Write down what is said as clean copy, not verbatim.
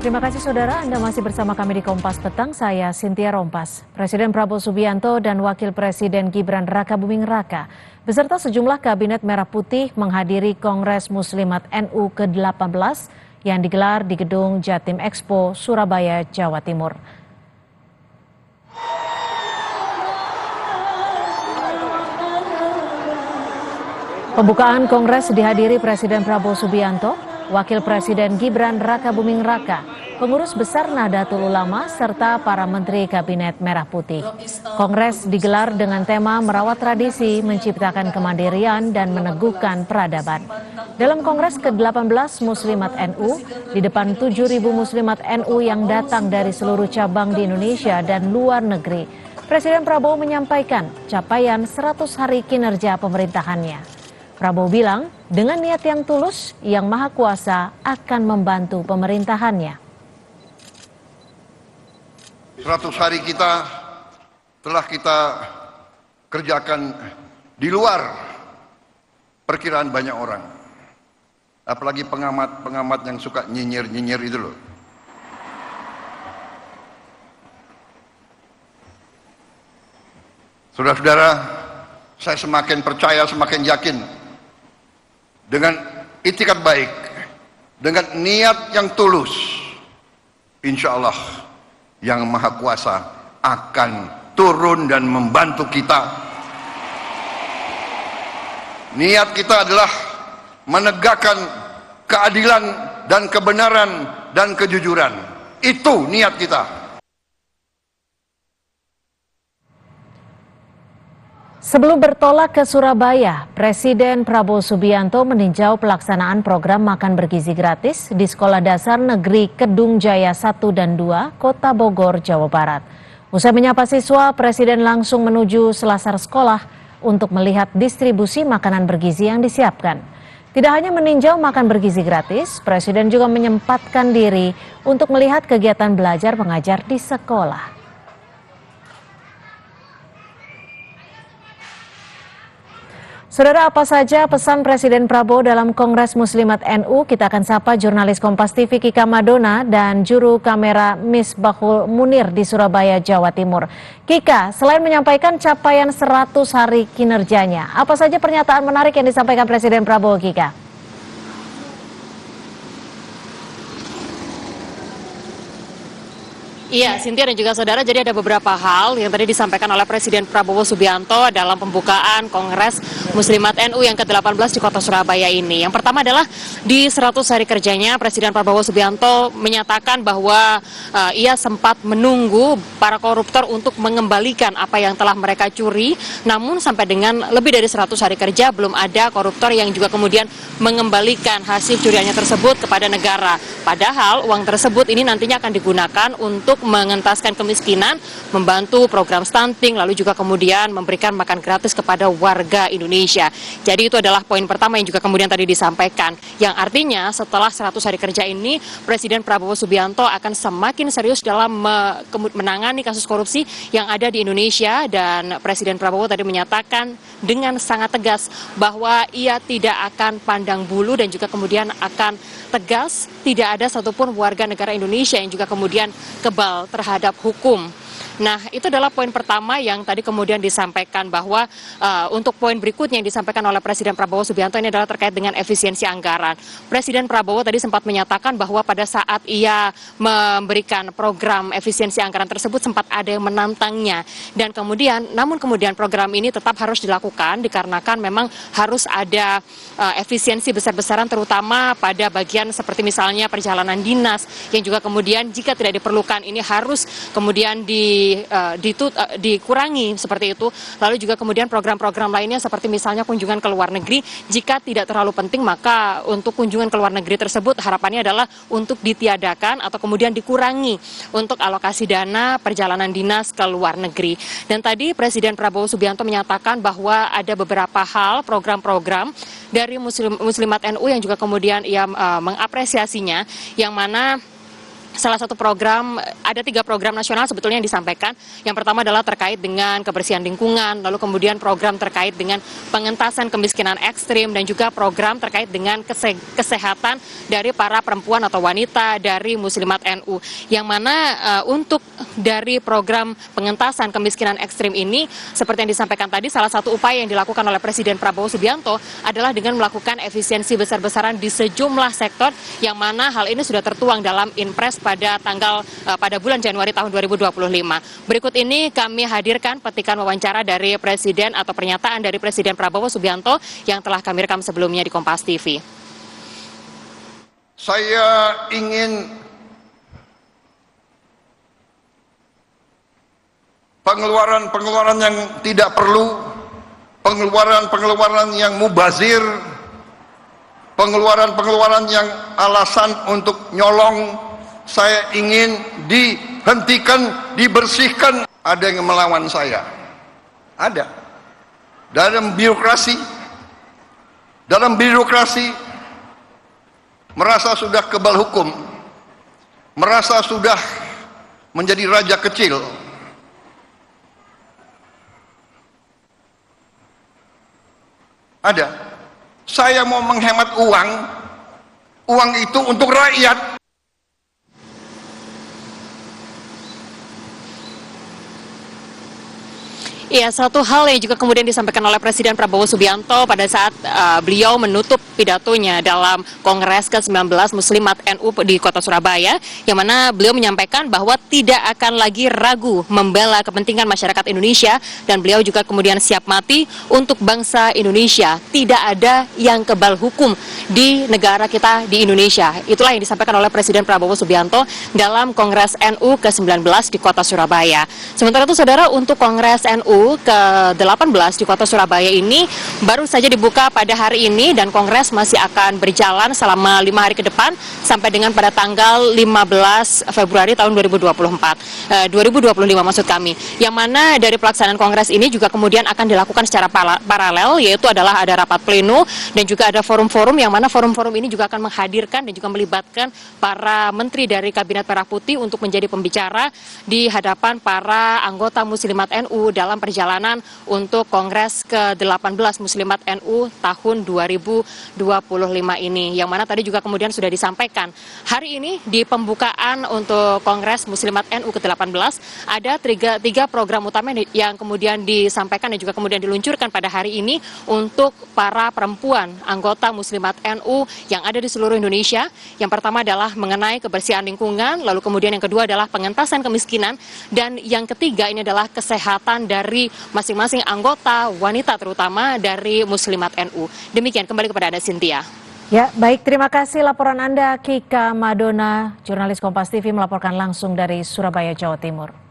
Terima kasih saudara, Anda masih bersama kami di Kompas Petang, saya Cynthia Rompas. Presiden Prabowo Subianto dan Wakil Presiden Gibran Rakabuming Raka beserta sejumlah kabinet Merah Putih menghadiri Kongres Muslimat NU ke-18 yang digelar di Gedung Jatim Expo, Surabaya, Jawa Timur. Pembukaan Kongres dihadiri Presiden Prabowo Subianto, Wakil Presiden Gibran Rakabuming Raka, pengurus besar Nahdlatul Ulama, serta para menteri Kabinet Merah Putih. Kongres digelar dengan tema merawat tradisi, menciptakan kemandirian, dan meneguhkan peradaban. Dalam Kongres ke-18 Muslimat NU, di depan 7.000 Muslimat NU yang datang dari seluruh cabang di Indonesia dan luar negeri, Presiden Prabowo menyampaikan capaian 100 hari kinerja pemerintahannya. Prabowo bilang, dengan niat yang tulus, Yang Maha Kuasa akan membantu pemerintahannya. 100 hari kita telah kita kerjakan di luar perkiraan banyak orang. Apalagi pengamat yang suka nyinyir itu loh. Saudara-saudara, saya semakin percaya, semakin yakin dengan itikat baik, dengan niat yang tulus, insya Allah Yang Maha Kuasa akan turun dan membantu kita. Niat kita adalah menegakkan keadilan dan kebenaran dan kejujuran. Itu niat kita. Sebelum bertolak ke Surabaya, Presiden Prabowo Subianto meninjau pelaksanaan program makan bergizi gratis di Sekolah Dasar Negeri Kedung Jaya 1 dan 2, Kota Bogor, Jawa Barat. Usai menyapa siswa, Presiden langsung menuju selasar sekolah untuk melihat distribusi makanan bergizi yang disiapkan. Tidak hanya meninjau makan bergizi gratis, Presiden juga menyempatkan diri untuk melihat kegiatan belajar mengajar di sekolah. Saudara, apa saja pesan Presiden Prabowo dalam Kongres Muslimat NU? Kita akan sapa jurnalis Kompas TV Kika Madona dan juru kamera Misbahul Munir di Surabaya, Jawa Timur. Kika, selain menyampaikan capaian 100 hari kinerjanya, apa saja pernyataan menarik yang disampaikan Presiden Prabowo, Kika? Iya, Cynthia dan juga saudara, jadi ada beberapa hal yang tadi disampaikan oleh Presiden Prabowo Subianto dalam pembukaan Kongres Muslimat NU yang ke-18 di kota Surabaya ini. Yang pertama adalah di 100 hari kerjanya, Presiden Prabowo Subianto menyatakan bahwa ia sempat menunggu para koruptor untuk mengembalikan apa yang telah mereka curi, namun sampai dengan lebih dari 100 hari kerja belum ada koruptor yang juga kemudian mengembalikan hasil curiannya tersebut kepada negara. Padahal uang tersebut ini nantinya akan digunakan untuk mengentaskan kemiskinan, membantu program stunting, lalu juga kemudian memberikan makan gratis kepada warga Indonesia. Jadi itu adalah poin pertama yang juga kemudian tadi disampaikan. Yang artinya setelah 100 hari kerja ini, Presiden Prabowo Subianto akan semakin serius dalam menangani kasus korupsi yang ada di Indonesia, dan Presiden Prabowo tadi menyatakan dengan sangat tegas bahwa ia tidak akan pandang bulu dan juga kemudian akan tegas tidak ada satupun warga negara Indonesia yang juga kemudian kebal terhadap hukum. Nah, itu adalah poin pertama yang tadi kemudian disampaikan, bahwa untuk poin berikutnya yang disampaikan oleh Presiden Prabowo Subianto ini adalah terkait dengan efisiensi anggaran. Presiden Prabowo tadi sempat menyatakan bahwa pada saat ia memberikan program efisiensi anggaran tersebut sempat ada yang menantangnya, dan namun kemudian program ini tetap harus dilakukan dikarenakan memang harus ada efisiensi besar-besaran, terutama pada bagian seperti misalnya perjalanan dinas yang juga kemudian jika tidak diperlukan ini harus kemudian dikurangi seperti itu. Lalu juga kemudian program-program lainnya seperti misalnya kunjungan ke luar negeri, jika tidak terlalu penting maka untuk kunjungan ke luar negeri tersebut harapannya adalah untuk ditiadakan atau kemudian dikurangi untuk alokasi dana perjalanan dinas ke luar negeri. Dan tadi Presiden Prabowo Subianto menyatakan bahwa ada beberapa hal program-program dari Muslimat NU yang juga kemudian ia mengapresiasinya, yang mana salah satu program, ada 3 program nasional sebetulnya yang disampaikan. Yang pertama adalah terkait dengan kebersihan lingkungan, lalu kemudian program terkait dengan pengentasan kemiskinan ekstrim, dan juga program terkait dengan kesehatan dari para perempuan atau wanita dari Muslimat NU. Yang mana untuk dari program pengentasan kemiskinan ekstrim ini, seperti yang disampaikan tadi, salah satu upaya yang dilakukan oleh Presiden Prabowo Subianto adalah dengan melakukan efisiensi besar-besaran di sejumlah sektor, yang mana hal ini sudah tertuang dalam Inpres pada bulan Januari tahun 2025. Berikut ini kami hadirkan petikan wawancara dari Presiden atau pernyataan dari Presiden Prabowo Subianto yang telah kami rekam sebelumnya di Kompas TV. Saya ingin pengeluaran-pengeluaran yang tidak perlu, pengeluaran-pengeluaran yang mubazir, pengeluaran-pengeluaran yang alasan untuk nyolong, saya ingin dihentikan, dibersihkan. Ada yang melawan saya, ada. Dalam birokrasi merasa sudah kebal hukum, merasa sudah menjadi raja kecil. Ada. Saya mau menghemat uang itu untuk rakyat. Iya, satu hal yang juga kemudian disampaikan oleh Presiden Prabowo Subianto pada saat beliau menutup pidatonya dalam Kongres ke-19 Muslimat NU di Kota Surabaya, yang mana beliau menyampaikan bahwa tidak akan lagi ragu membela kepentingan masyarakat Indonesia, dan beliau juga kemudian siap mati untuk bangsa Indonesia. Tidak ada yang kebal hukum di negara kita di Indonesia. Itulah yang disampaikan oleh Presiden Prabowo Subianto dalam Kongres NU ke-19 di Kota Surabaya. Sementara itu, saudara, untuk Kongres NU ke-18 di Kota Surabaya ini baru saja dibuka pada hari ini, dan Kongres masih akan berjalan selama 5 hari ke depan sampai dengan pada tanggal 15 Februari tahun 2025 maksud kami. Yang mana dari pelaksanaan Kongres ini juga kemudian akan dilakukan secara paralel, yaitu adalah ada rapat pleno dan juga ada forum-forum, yang mana forum-forum ini juga akan menghadirkan dan juga melibatkan para menteri dari Kabinet Merah Putih untuk menjadi pembicara di hadapan para anggota Muslimat NU dalam perjalanan untuk Kongres ke-18 Muslimat NU tahun 2025 ini. Yang mana tadi juga kemudian sudah disampaikan, hari ini di pembukaan untuk Kongres Muslimat NU ke-18 ada tiga program utama yang kemudian disampaikan dan juga kemudian diluncurkan pada hari ini untuk para perempuan anggota Muslimat NU yang ada di seluruh Indonesia. Yang pertama adalah mengenai kebersihan lingkungan, lalu kemudian yang kedua adalah pengentasan kemiskinan, dan yang ketiga ini adalah kesehatan dari masing-masing anggota, wanita terutama dari Muslimat NU. Demikian, kembali kepada Anda, Cynthia. Ya, baik, terima kasih laporan Anda, Kika Madona, jurnalis Kompas TV melaporkan langsung dari Surabaya, Jawa Timur.